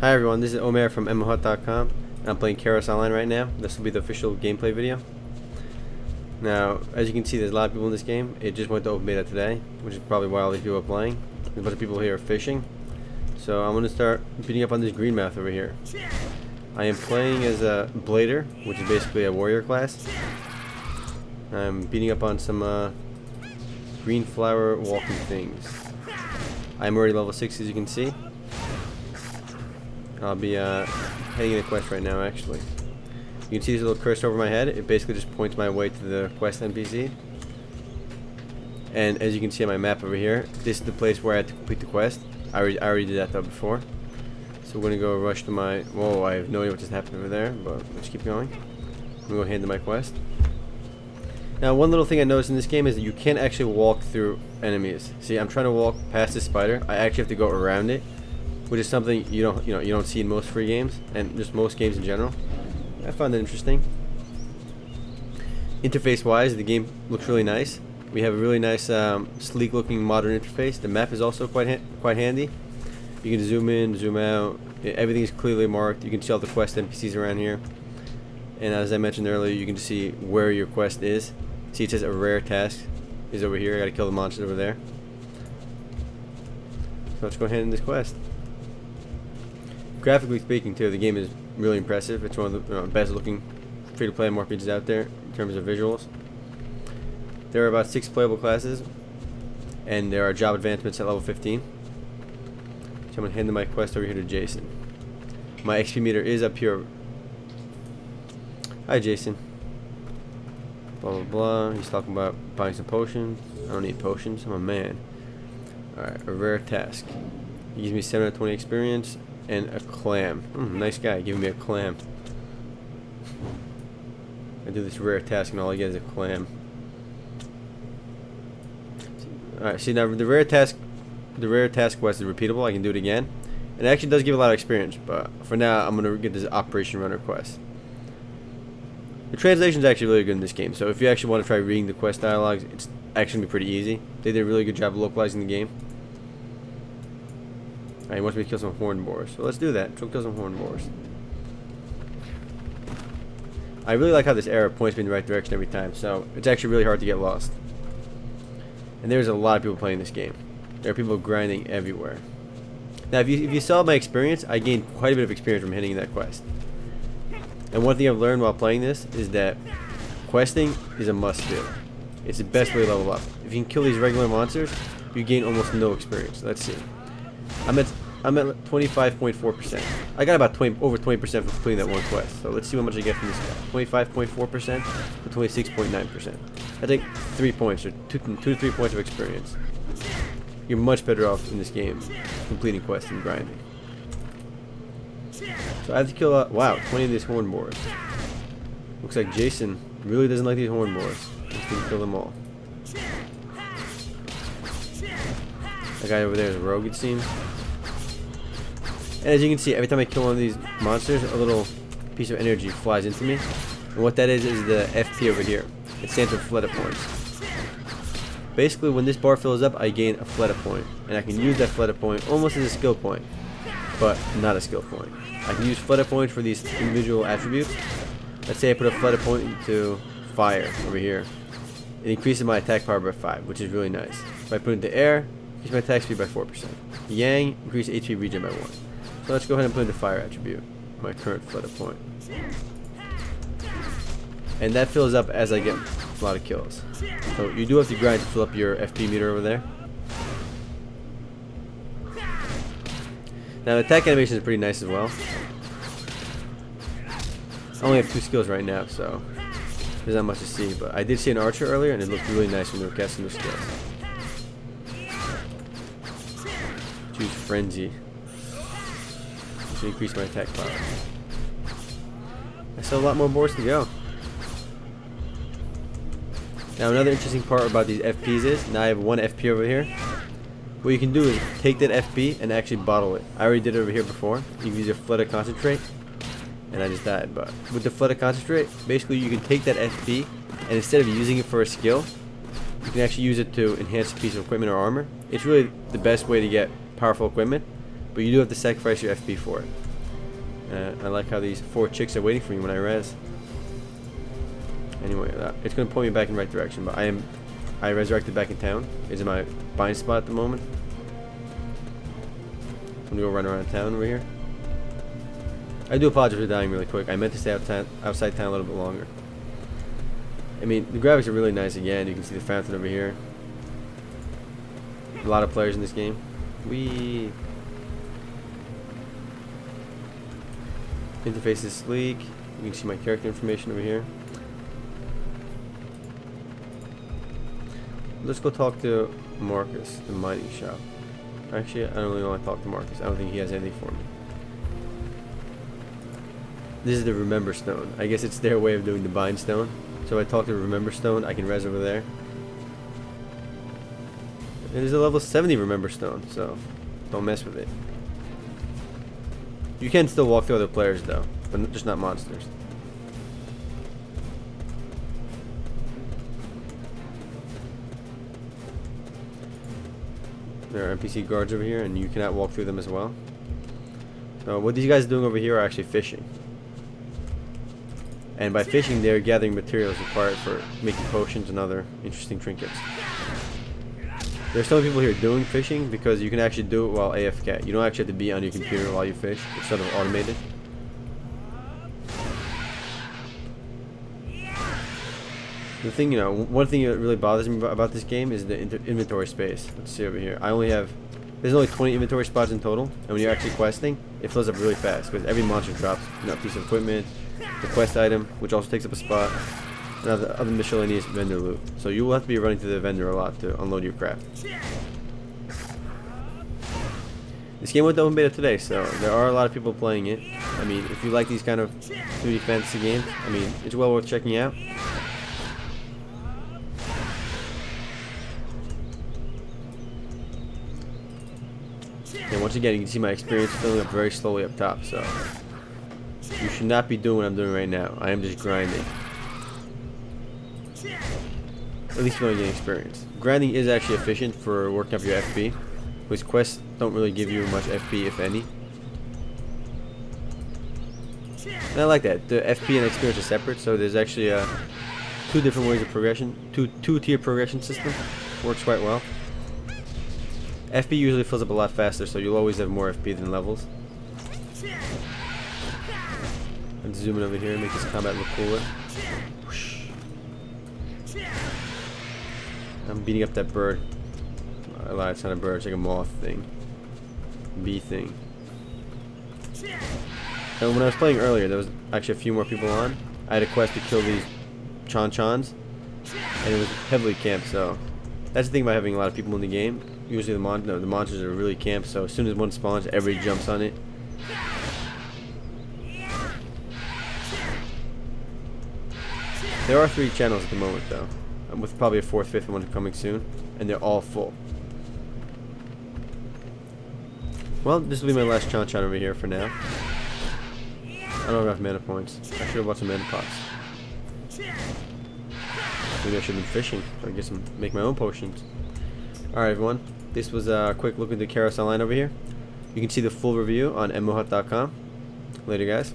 Hi everyone, this is Omer from MMOHut.com, and I'm playing Karos online right now. This will be the official gameplay video. Now, as you can see, there's a lot of people in this game. It just went to open beta today, which is probably why all these people are playing. There's a bunch of people here fishing. So I'm going to start beating up on this green mouth over here. I am playing as a Blader, which is basically a warrior class. I'm beating up on some green flower walking things. I'm already level 6, as you can see. I'll be heading in a quest right now, actually. You can see this little cursor over my head. It basically just points my way to the quest NPC. And as you can see on my map over here, this is the place where I had to complete the quest. I already did that though before. So we're going to go rush to my... Whoa, I have no idea what just happened over there, but let's keep going. I'm going to go hand to my quest. Now, one little thing I noticed in this game is that you can't actually walk through enemies. See, I'm trying to walk past this spider. I actually have to go around it, which is something you don't see in most free games and just most games in general. I found that interesting. Interface wise, the game looks really nice. We have a really nice sleek looking modern interface. The map is also quite handy. You can zoom in, zoom out. Everything is clearly marked. You can see all the quest NPCs around here, and as I mentioned earlier, you can just see where your quest is. See, it says a rare task is over here. I gotta kill the monsters over there. So let's go ahead in this quest. Graphically speaking, too, the game is really impressive. It's one of the best looking free-to-play MMORPGs out there in terms of visuals. There are about 6 playable classes, and there are job advancements at level 15. So I'm going to hand my quest over here to Jason. My XP meter is up here. Hi, Jason. Blah, blah, blah. He's talking about buying some potions. I don't need potions. I'm a man. Alright, a rare task. He gives me 720 experience. And a clam. Nice guy giving me a clam. I do this rare task and all I get is a clam. Alright, see now the rare task quest is repeatable. I can do it again. And it actually does give a lot of experience, but for now I'm gonna get this Operation Runner quest. The translation is actually really good in this game, so if you actually want to try reading the quest dialogues, it's actually gonna be pretty easy. They did a really good job of localizing the game. Alright, he wants me to kill some horned boars. So let's do that. Let's go kill some horned boars. I really like how this arrow points me in the right direction every time, so it's actually really hard to get lost. And there's a lot of people playing this game. There are people grinding everywhere. Now, if you saw my experience, I gained quite a bit of experience from hitting that quest. And one thing I've learned while playing this is that questing is a must do. It's the best way to level up. If you can kill these regular monsters, you gain almost no experience. Let's see. I'm at 25.4%. I got about over 20% for completing that one quest. So let's see how much I get from this guy. 25.4% to 26.9%. I take 3 points or 2 to 3 points of experience. You're much better off in this game completing quests and grinding. So I have to kill wow, 20 of these horned boars. Looks like Jason really doesn't like these horned boars. He's gonna kill them all. That guy over there is a rogue, it seems. And as you can see, every time I kill one of these monsters, a little piece of energy flies into me. And what that is the FP over here. It stands for Fleta points. Basically, when this bar fills up, I gain a Fleta point. And I can use that Fleta point almost as a skill point, but not a skill point. I can use Fleta points for these individual attributes. Let's say I put a Fleta point into fire over here. It increases my attack power by 5, which is really nice. If I put it into air, increase my attack speed by 4%. Yang, increase HP regen by 1. So let's go ahead and put in the fire attribute, my current Fleta point. And that fills up as I get a lot of kills. So you do have to grind to fill up your FP meter over there. Now the attack animation is pretty nice as well. I only have 2 skills right now, so there's not much to see. But I did see an archer earlier, and it looked really nice when they were casting their skills. Choose Frenzy to increase my attack power. I still have a lot more boars to go. Now another interesting part about these FPs is, now I have 1 FP over here. What you can do is take that FP and actually bottle it. I already did it over here before. You can use your Fleta Concentrate. And I just died, but with the Fleta Concentrate, basically you can take that FP and instead of using it for a skill, you can actually use it to enhance a piece of equipment or armor. It's really the best way to get powerful equipment, but you do have to sacrifice your FP for it. I like how these 4 chicks are waiting for me when I res. Anyway, it's going to point me back in the right direction, but I resurrected back in town. Is in my bind spot at the moment. I'm going to go run around town over here. I do apologize for dying really quick. I meant to stay outside town a little bit longer. I mean, the graphics are really nice again. You can see the fountain over here. A lot of players in this game. We interface is sleek. You can see my character information over here. Let's go talk to Marcus, the mining shop. Actually, I don't really want to talk to Marcus. I don't think he has anything for me. This is the Remember Stone. I guess it's their way of doing the Bind Stone. So if I talk to the Remember Stone, I can res over there. And there's a level 70 Remember Stone, so don't mess with it. You can still walk through other players though, but just not monsters. There are NPC guards over here, and you cannot walk through them as well. So what these guys are doing over here are actually fishing. And by fishing, they're gathering materials required for making potions and other interesting trinkets. There's some people here doing fishing because you can actually do it while AFK. You don't actually have to be on your computer while you fish. It's sort of automated. The thing, you know, one thing that really bothers me about this game is the inventory space. Let's see over here. There's only 20 inventory spots in total, and when you're actually questing, it fills up really fast because every monster drops, you know, a piece of equipment, the quest item, which also takes up a spot, and other miscellaneous vendor loot. So you will have to be running to the vendor a lot to unload your crap. This game went to open beta today, so there are a lot of people playing it. I mean, if you like these kind of 3D fantasy games, I mean, it's well worth checking out. And once again, you can see my experience filling up very slowly up top, so you should not be doing what I'm doing right now. I am just grinding. At least when I gain experience. Grinding is actually efficient for working up your FP, because quests don't really give you much FP, if any. And I like that. The FP and experience are separate, so there's actually 2 different ways of progression. Two-tier progression system. Works quite well. FP usually fills up a lot faster, so you'll always have more FP than levels. Let's zoom in over here and make this combat look cooler. Whoosh. I'm beating up that bird. I lied, it's not a bird, it's like a moth thing. Bee thing. And when I was playing earlier, there was actually a few more people on. I had a quest to kill these chons, and it was heavily camped, so that's the thing about having a lot of people in the game. Usually the monsters are really camped, so as soon as one spawns, everybody jumps on it. There are 3 channels at the moment though, with probably a 4th, 5th one coming soon, and they're all full. Well, this will be my last chon over here for now. I don't have enough mana points. I should have bought some mana pots. Maybe I should have been fishing, so I guess I'm make my own potions. Alright everyone, this was a quick look into Karos Online over here. You can see the full review on MMOHut.com. Later guys.